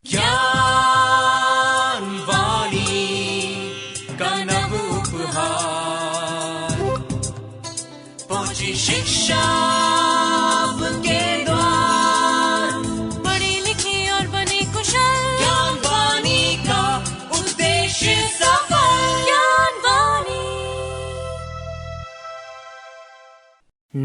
ज्ञान वाणी का नव उपहार, पहुंची शिक्षा के द्वार, पढ़े लिखे और बने कुशल, ज्ञान वाणी का उद्देश्य सफल। ज्ञान वाणी।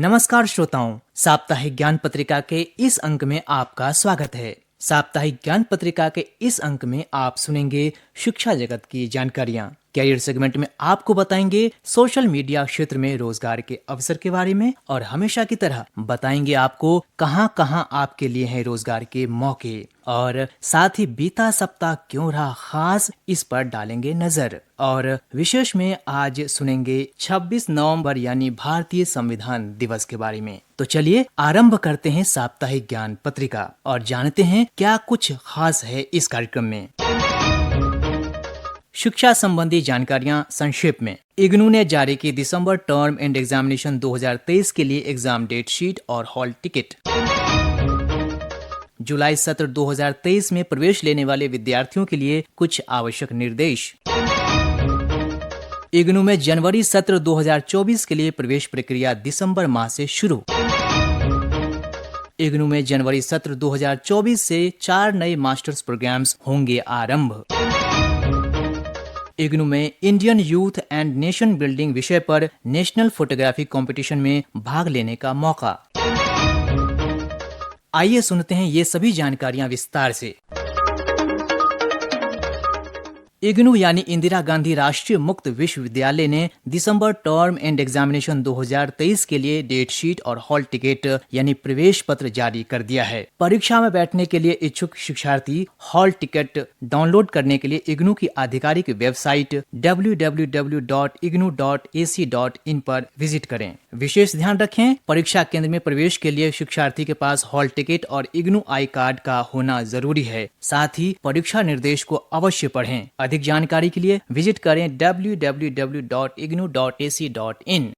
नमस्कार श्रोताओं, साप्ताहिक ज्ञान पत्रिका के इस अंक में आपका स्वागत है। साप्ताहिक ज्ञान पत्रिका के इस अंक में आप सुनेंगे शिक्षा जगत की जानकारियां। कैरियर सेगमेंट में आपको बताएंगे सोशल मीडिया क्षेत्र में रोजगार के अवसर के बारे में, और हमेशा की तरह बताएंगे आपको कहां कहां आपके लिए हैं रोजगार के मौके, और साथ ही बीता सप्ताह क्यों रहा खास, इस पर डालेंगे नजर। और विशेष में आज सुनेंगे 26 नवंबर यानी भारतीय संविधान दिवस के बारे में। तो चलिए आरंभ करते हैं साप्ताहिक ज्ञान पत्रिका और जानते हैं क्या कुछ खास है इस कार्यक्रम में। शिक्षा संबंधी जानकारियां संक्षेप में। इग्नू ने जारी की दिसंबर टर्म एंड एग्जामिनेशन 2023 के लिए एग्जाम डेट शीट और हॉल टिकट। जुलाई सत्र 2023 में प्रवेश लेने वाले विद्यार्थियों के लिए कुछ आवश्यक निर्देश। इग्नू में जनवरी सत्र 2024 के लिए प्रवेश प्रक्रिया दिसंबर माह से शुरू। इग्नू में जनवरी सत्र 2024 से 4 नए मास्टर्स प्रोग्राम्स होंगे आरंभ। इग्नू में Indian youth and nation building विषय पर नेशनल फोटोग्राफी कंपटीशन में भाग लेने का मौका। आइए सुनते हैं ये सभी जानकारियां विस्तार से। इग्नू यानी इंदिरा गांधी राष्ट्रीय मुक्त विश्वविद्यालय ने दिसंबर टर्म एंड एग्जामिनेशन 2023 के लिए डेट शीट और हॉल टिकट यानी प्रवेश पत्र जारी कर दिया है। परीक्षा में बैठने के लिए इच्छुक शिक्षार्थी हॉल टिकट डाउनलोड करने के लिए इग्नू की आधिकारिक वेबसाइट www.ignu.ac.in पर विजिट करें। विशेष ध्यान रखें, परीक्षा केंद्र में प्रवेश के लिए शिक्षार्थी के पास हॉल टिकट और इग्नू आई कार्ड का होना जरूरी है। साथ ही परीक्षा निर्देश को अवश्य पढ़ें। अधिक जानकारी के लिए विजिट करें www.ignu.ac.in।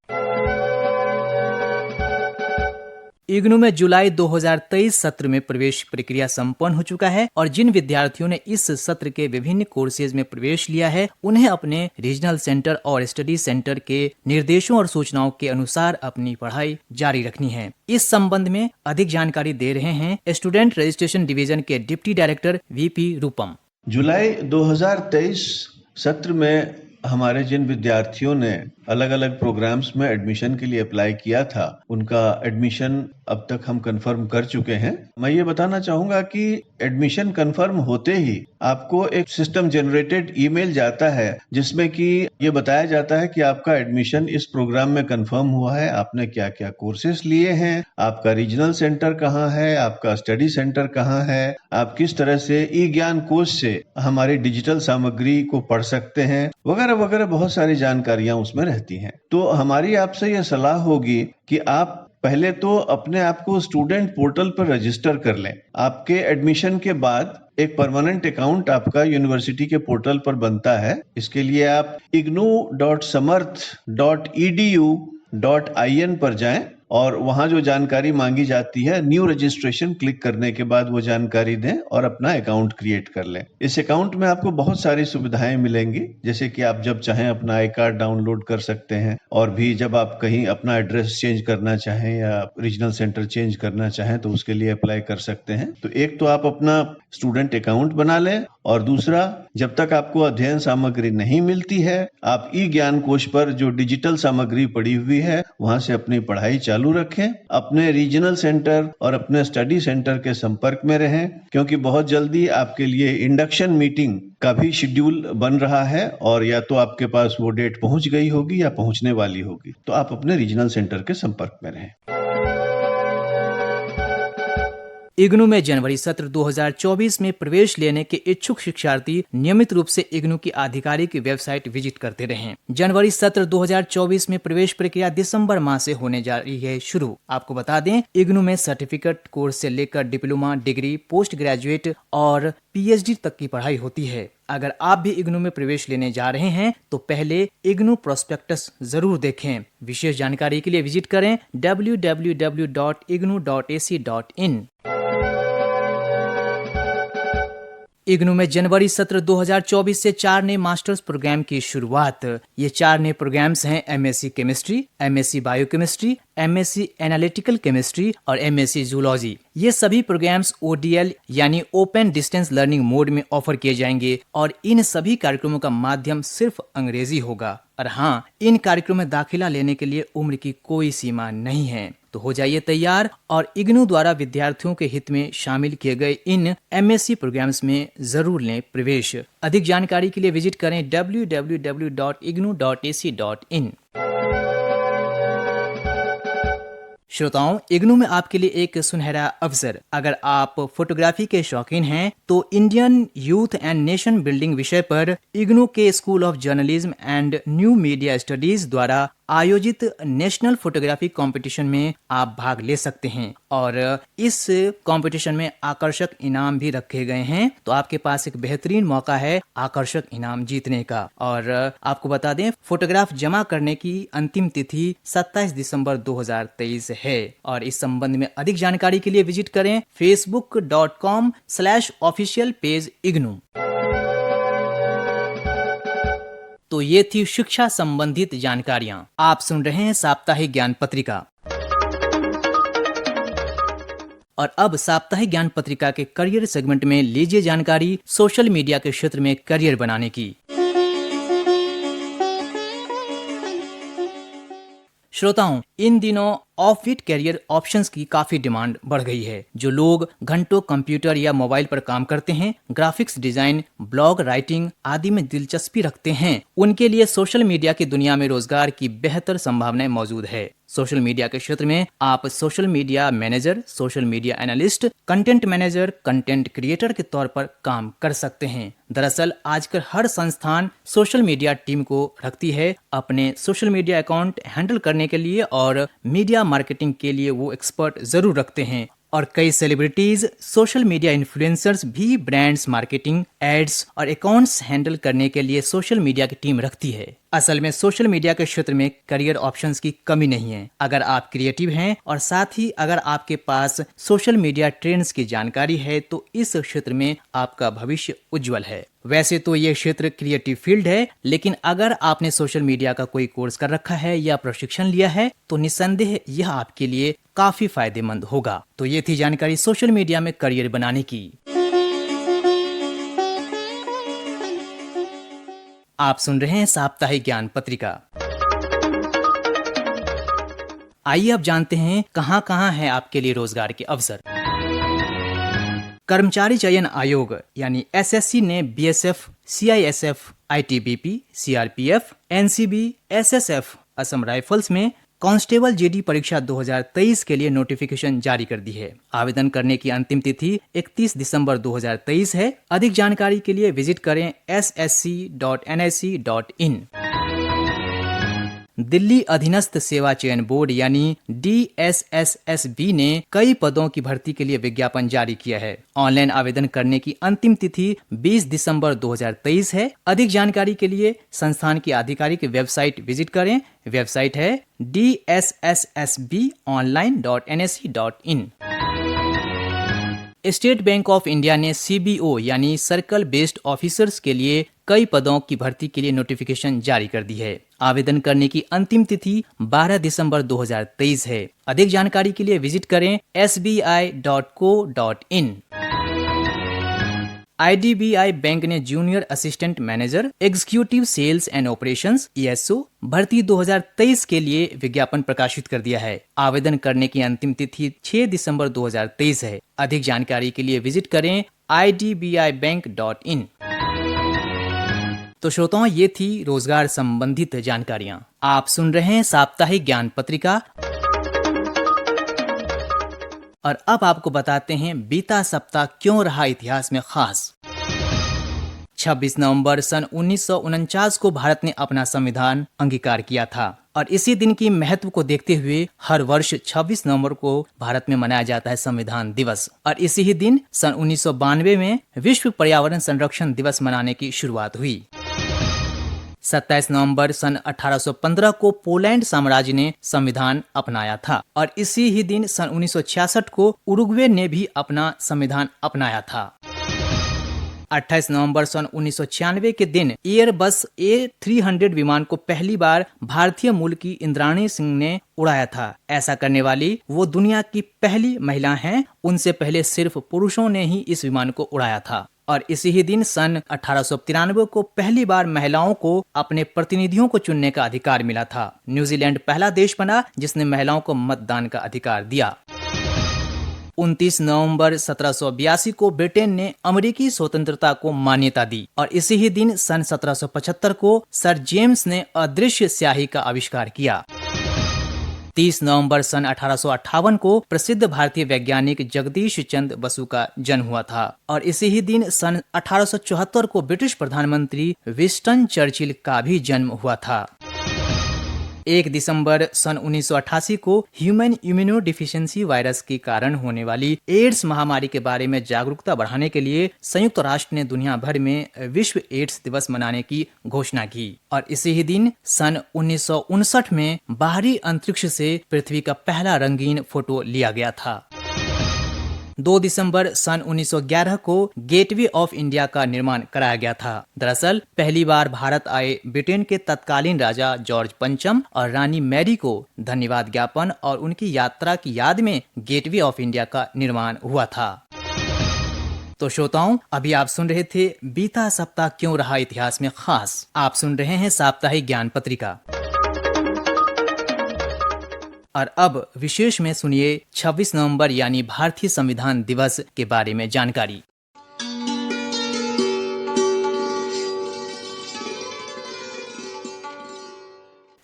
इग्नू में जुलाई 2023 सत्र में प्रवेश प्रक्रिया संपन्न हो चुका है, और जिन विद्यार्थियों ने इस सत्र के विभिन्न कोर्सेज में प्रवेश लिया है उन्हें अपने रीजनल सेंटर और स्टडी सेंटर के निर्देशों और सूचनाओं के अनुसार अपनी पढ़ाई जारी रखनी है। इस संबंध में अधिक जानकारी दे रहे हैं स्टूडेंट रजिस्ट्रेशन डिवीजन के डिप्टी डायरेक्टर वीपी रूपम। जुलाई 2023 सत्र में हमारे जिन विद्यार्थियों ने अलग अलग प्रोग्राम्स में एडमिशन के लिए अप्लाई किया था, उनका एडमिशन अब तक हम कंफर्म कर चुके हैं। मैं ये बताना चाहूंगा कि एडमिशन कंफर्म होते ही आपको एक सिस्टम जनरेटेड ईमेल जाता है, जिसमें कि ये बताया जाता है कि आपका एडमिशन इस प्रोग्राम में कंफर्म हुआ है, आपने क्या क्या कोर्सेज लिए हैं, आपका रीजनल सेंटर कहाँ है, आपका स्टडी सेंटर कहाँ है, आप किस तरह से ई ज्ञान कोश से हमारी डिजिटल सामग्री को पढ़ सकते हैं, वगैरह वगैरह बहुत सारी जानकारियां उसमें रहती हैं। तो हमारी आपसे यह सलाह होगी कि आप पहले तो अपने आप को स्टूडेंट पोर्टल पर रजिस्टर कर लें। आपके एडमिशन के बाद एक परमानेंट अकाउंट आपका यूनिवर्सिटी के पोर्टल पर बनता है। इसके लिए आप ignu.samarth.edu.in पर जाएं और वहां जो जानकारी मांगी जाती है, न्यू रजिस्ट्रेशन क्लिक करने के बाद वो जानकारी दें और अपना अकाउंट क्रिएट कर लें। इस अकाउंट में आपको बहुत सारी सुविधाएं मिलेंगी, जैसे कि आप जब चाहें अपना आई कार्ड डाउनलोड कर सकते हैं, और भी जब आप कहीं अपना एड्रेस चेंज करना चाहें या रीजनल सेंटर चेंज करना चाहें तो उसके लिए अप्लाई कर सकते हैं। तो एक तो आप अपना स्टूडेंट अकाउंट बना लें, और दूसरा, जब तक आपको अध्ययन सामग्री नहीं मिलती है, आप ई ज्ञान कोश पर जो डिजिटल सामग्री पड़ी हुई है वहां से अपनी पढ़ाई चालू रखें। अपने रीजनल सेंटर और अपने स्टडी सेंटर के संपर्क में रहें, क्योंकि बहुत जल्दी आपके लिए इंडक्शन मीटिंग का भी शेड्यूल बन रहा है, और या तो आपके पास वो डेट पहुंच गई होगी या पहुंचने वाली होगी। तो आप अपने रीजनल सेंटर के संपर्क में रहें। इग्नू में जनवरी सत्र 2024 में प्रवेश लेने के इच्छुक शिक्षार्थी नियमित रूप से इग्नू की आधिकारिक वेबसाइट विजिट करते रहें। जनवरी सत्र 2024 में प्रवेश प्रक्रिया दिसंबर माह से होने जा रही है शुरू। आपको बता दें, इग्नू में सर्टिफिकेट कोर्स से लेकर डिप्लोमा, डिग्री, पोस्ट ग्रेजुएट और पीएचडी तक की पढ़ाई होती है। अगर आप भी इग्नू में प्रवेश लेने जा रहे हैं तो पहले इग्नू प्रोस्पेक्टस जरूर देखें। विशेष जानकारी के लिए विजिट करें www.ignu.ac.in। इग्नू में जनवरी सत्र 2024 से 4 नए मास्टर्स प्रोग्राम की शुरुआत। ये 4 नए प्रोग्राम्स हैं MSc chemistry, MSc biochemistry, MSc analytical chemistry और एमएससी जूलॉजी। ये सभी प्रोग्राम्स ओडीएल यानी ओपन डिस्टेंस लर्निंग मोड में ऑफर किए जाएंगे और इन सभी कार्यक्रमों का माध्यम सिर्फ अंग्रेजी होगा। और हाँ, इन कार्यक्रमों में दाखिला लेने के लिए उम्र की कोई सीमा नहीं है। तो हो जाइए तैयार और इग्नू द्वारा विद्यार्थियों के हित में शामिल किए गए इन एमएससी प्रोग्राम्स में जरूर लें प्रवेश। अधिक जानकारी के लिए विजिट करें www.ignu.ac.in। श्रोताओं, इग्नू में आपके लिए एक सुनहरा अवसर। अगर आप फोटोग्राफी के शौकीन हैं तो Indian youth and nation building विषय पर इग्नू के school of journalism and new media studies द्वारा आयोजित नेशनल फोटोग्राफी कंपटीशन में आप भाग ले सकते हैं और इस कंपटीशन में आकर्षक इनाम भी रखे गए हैं। तो आपके पास एक बेहतरीन मौका है आकर्षक इनाम जीतने का। और आपको बता दें, फोटोग्राफ जमा करने की अंतिम तिथि 27 दिसंबर 2023 है। और इस संबंध में अधिक जानकारी के लिए विजिट करें facebook.com/official page ignu। तो ये थी शिक्षा संबंधित जानकारियां। आप सुन रहे हैं साप्ताहिक ज्ञान पत्रिका। और अब साप्ताहिक ज्ञान पत्रिका के करियर सेगमेंट में लीजिए जानकारी सोशल मीडिया के क्षेत्र में करियर बनाने की। श्रोताओं, इन दिनों ऑफ-बीट कैरियर ऑप्शंस की काफी डिमांड बढ़ गई है। जो लोग घंटों कंप्यूटर या मोबाइल पर काम करते हैं, ग्राफिक्स डिजाइन, ब्लॉग राइटिंग आदि में दिलचस्पी रखते हैं, उनके लिए सोशल मीडिया की दुनिया में रोजगार की बेहतर संभावनाएं मौजूद है। सोशल मीडिया के क्षेत्र में आप social media manager, social media analyst, content manager, content creator के तौर पर काम कर सकते हैं। दरअसल आजकल हर संस्थान सोशल मीडिया टीम को रखती है अपने सोशल मीडिया अकाउंट हैंडल करने के लिए और मीडिया मार्केटिंग के लिए वो एक्सपर्ट जरूर रखते हैं। और कई सेलिब्रिटीज, सोशल मीडिया इन्फ्लुएंसर्स भी ब्रांड्स मार्केटिंग, एड्स और अकाउंट्स हैंडल करने के लिए सोशल मीडिया की टीम रखती है। असल में सोशल मीडिया के क्षेत्र में करियर ऑप्शंस की कमी नहीं है। अगर आप क्रिएटिव हैं और साथ ही अगर आपके पास सोशल मीडिया ट्रेंड्स की जानकारी है तो इस क्षेत्र में आपका भविष्य उज्जवल है। वैसे तो ये क्षेत्र क्रिएटिव फील्ड है, लेकिन अगर आपने सोशल मीडिया का कोई कोर्स कर रखा है या प्रशिक्षण लिया है तो निस्संदेह यह आपके लिए काफी फायदेमंद होगा। तो ये थी जानकारी सोशल मीडिया में करियर बनाने की। आप सुन रहे हैं साप्ताहिक ज्ञान पत्रिका। आइए अब जानते हैं कहां है आपके लिए रोजगार के अवसर। कर्मचारी चयन आयोग यानी एसएससी ने BSF, CISF, ITBP, CRPF, NCB, SSF, Assam rifles में कांस्टेबल जीडी परीक्षा 2023 के लिए नोटिफिकेशन जारी कर दी है। आवेदन करने की अंतिम तिथि 31 दिसंबर 2023 है। अधिक जानकारी के लिए विजिट करें ssc.nic.in। दिल्ली अधीनस्थ सेवा चयन बोर्ड यानी DSSSB ने कई पदों की भर्ती के लिए विज्ञापन जारी किया है। ऑनलाइन आवेदन करने की अंतिम तिथि 20 दिसंबर 2023 है। अधिक जानकारी के लिए संस्थान की आधिकारिक वेबसाइट विजिट करें। वेबसाइट है dsssbonline.nsc.in। State bank of India ने CBO यानी सर्कल बेस्ड ऑफिसर्स के लिए कई पदों की भर्ती के लिए नोटिफिकेशन जारी कर दी है। आवेदन करने की अंतिम तिथि 12 दिसंबर 2023 है। अधिक जानकारी के लिए विजिट करें sbi.co.in। IDBI बैंक ने junior assistant manager, executive sales and operations ESO भर्ती 2023 के लिए विज्ञापन प्रकाशित कर दिया है। आवेदन करने की अंतिम तिथि 6 दिसंबर 2023 है। अधिक जानकारी के लिए विजिट करें idbibank.in। तो श्रोताओं, ये थी रोजगार संबंधित जानकारियां। आप सुन रहे हैं साप्ताहिक ज्ञान पत्रिका। और अब आपको बताते हैं बीता सप्ताह क्यों रहा इतिहास में खास। 26 नवंबर सन 1949 को भारत ने अपना संविधान अंगीकार किया था और इसी दिन की महत्व को देखते हुए हर वर्ष 26 नवंबर को भारत में मनाया जाता है संविधान दिवस। और इसी ही दिन सन 1992 में विश्व पर्यावरण संरक्षण दिवस मनाने की शुरुआत हुई। 27 नवंबर सन 1815 को पोलैंड साम्राज्य ने संविधान अपनाया था और इसी ही दिन सन 1966 को उरुग्वे ने भी अपना संविधान अपनाया था। 28 नवंबर सन 1996 के दिन एयरबस A300 विमान को पहली बार भारतीय मूल की इंद्राणी सिंह ने उड़ाया था। ऐसा करने वाली वो दुनिया की पहली महिला हैं। उनसे पहले सिर्फ पुरुषों ने ही इस विमान को उड़ाया था। और इसी ही दिन सन 1893 को पहली बार महिलाओं को अपने प्रतिनिधियों को चुनने का अधिकार मिला था। न्यूजीलैंड पहला देश बना जिसने महिलाओं को मतदान का अधिकार दिया। 29 नवंबर 1782 को ब्रिटेन ने अमेरिकी स्वतंत्रता को मान्यता दी और इसी ही दिन सन 1775 को सर जेम्स ने अदृश्य स्याही का आविष्कार किया। 30 नवंबर सन 1858 को प्रसिद्ध भारतीय वैज्ञानिक जगदीश चंद्र बसु का जन्म हुआ था और इसी ही दिन सन 1874 को ब्रिटिश प्रधानमंत्री विंस्टन चर्चिल का भी जन्म हुआ था। 1 दिसंबर सन 1988 को ह्यूमन इम्यूनोडिफिशियेंसी वायरस के कारण होने वाली एड्स महामारी के बारे में जागरूकता बढ़ाने के लिए संयुक्त राष्ट्र ने दुनिया भर में विश्व एड्स दिवस मनाने की घोषणा की और इसी ही दिन सन 1959 में बाहरी अंतरिक्ष से पृथ्वी का पहला रंगीन फोटो लिया गया था। 2 दिसंबर सन 1911 को गेटवे ऑफ इंडिया का निर्माण कराया गया था। दरअसल पहली बार भारत आए ब्रिटेन के तत्कालीन राजा जॉर्ज पंचम और रानी मैरी को धन्यवाद ज्ञापन और उनकी यात्रा की याद में गेटवे ऑफ इंडिया का निर्माण हुआ था। तो श्रोताओं, अभी आप सुन रहे थे बीता सप्ताह क्यों रहा इतिहास में खास। आप सुन रहे हैं साप्ताहिक ज्ञान पत्रिका और अब विशेष में सुनिए 26 नवंबर यानी भारतीय संविधान दिवस के बारे में जानकारी।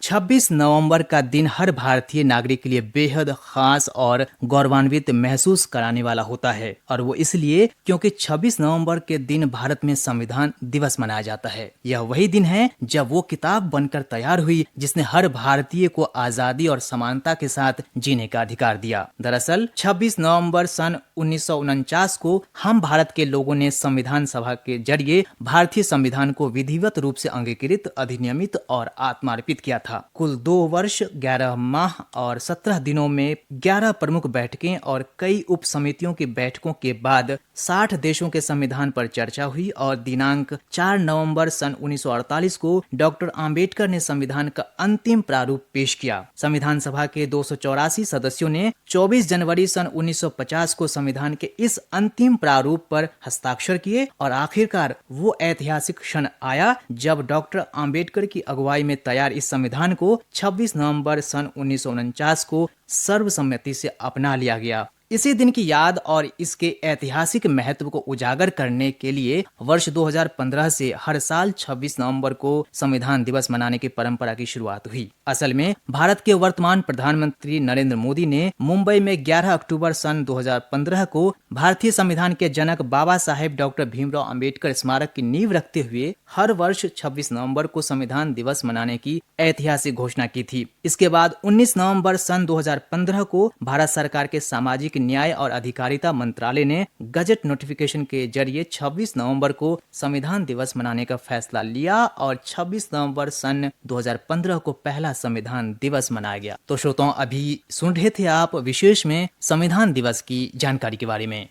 26 नवंबर का दिन हर भारतीय नागरिक के लिए बेहद खास और गौरवान्वित महसूस कराने वाला होता है और वो इसलिए क्योंकि 26 नवंबर के दिन भारत में संविधान दिवस मनाया जाता है। यह वही दिन है जब वो किताब बनकर तैयार हुई जिसने हर भारतीय को आजादी और समानता के साथ जीने का अधिकार दिया। दरअसल 26 नवंबर सन 1949 को हम भारत के लोगों ने संविधान सभा के जरिए भारतीय संविधान को विधिवत रूप से अंगीकृत, अधिनियमित और आत्मार्पित किया था। कुल 2 वर्ष 11 माह और 17 दिनों में 11 प्रमुख बैठकें और कई उप समितियों की बैठकों के बाद 60 देशों के संविधान पर चर्चा हुई और दिनांक 4 नवंबर सन 1948 को डॉक्टर आम्बेडकर ने संविधान का अंतिम प्रारूप पेश किया। संविधान सभा के 284 सदस्यों ने 24 जनवरी सन 1950 को संविधान के इस अंतिम प्रारूप पर हस्ताक्षर किए और आखिरकार वो ऐतिहासिक क्षण आया जब डॉक्टर आम्बेडकर की अगुवाई में तैयार इस संविधान को 26 नवंबर सन 1949 को सर्वसम्मति से अपना लिया गया। इसी दिन की याद और इसके ऐतिहासिक महत्व को उजागर करने के लिए वर्ष 2015 से हर साल 26 नवंबर को संविधान दिवस मनाने की परंपरा की शुरुआत हुई। असल में भारत के वर्तमान प्रधानमंत्री नरेंद्र मोदी ने मुंबई में 11 अक्टूबर सन 2015 को भारतीय संविधान के जनक बाबा साहेब डॉक्टर भीमराव अंबेडकर स्मारक की नींव रखते हुए हर वर्ष 26 नवंबर को संविधान दिवस मनाने की ऐतिहासिक घोषणा की थी। इसके बाद 19 नवंबर सन 2015 को भारत सरकार के सामाजिक न्याय और अधिकारिता मंत्रालय ने गजट नोटिफिकेशन के जरिए 26 नवंबर को संविधान दिवस मनाने का फैसला लिया और 26 नवंबर सन 2015 को पहला संविधान दिवस मनाया गया। तो श्रोताओं, अभी सुन रहे थे आप विशेष में संविधान दिवस की जानकारी के बारे में।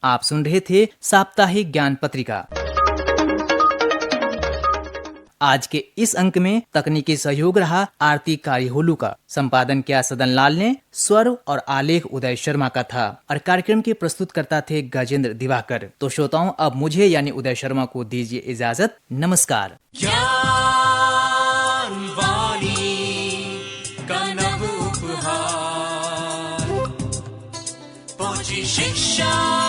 आप सुन रहे थे साप्ताहिक ज्ञान पत्रिका। आज के इस अंक में तकनीकी सहयोग रहा आरती कारीहोलू का, संपादन किया सदन लाल ने, स्वर और आलेख उदय शर्मा का था और कार्यक्रम के प्रस्तुतकर्ता थे गजेंद्र दिवाकर। तो श्रोताओं, अब मुझे यानी उदय शर्मा को दीजिए इजाजत। नमस्कार। शिक्षा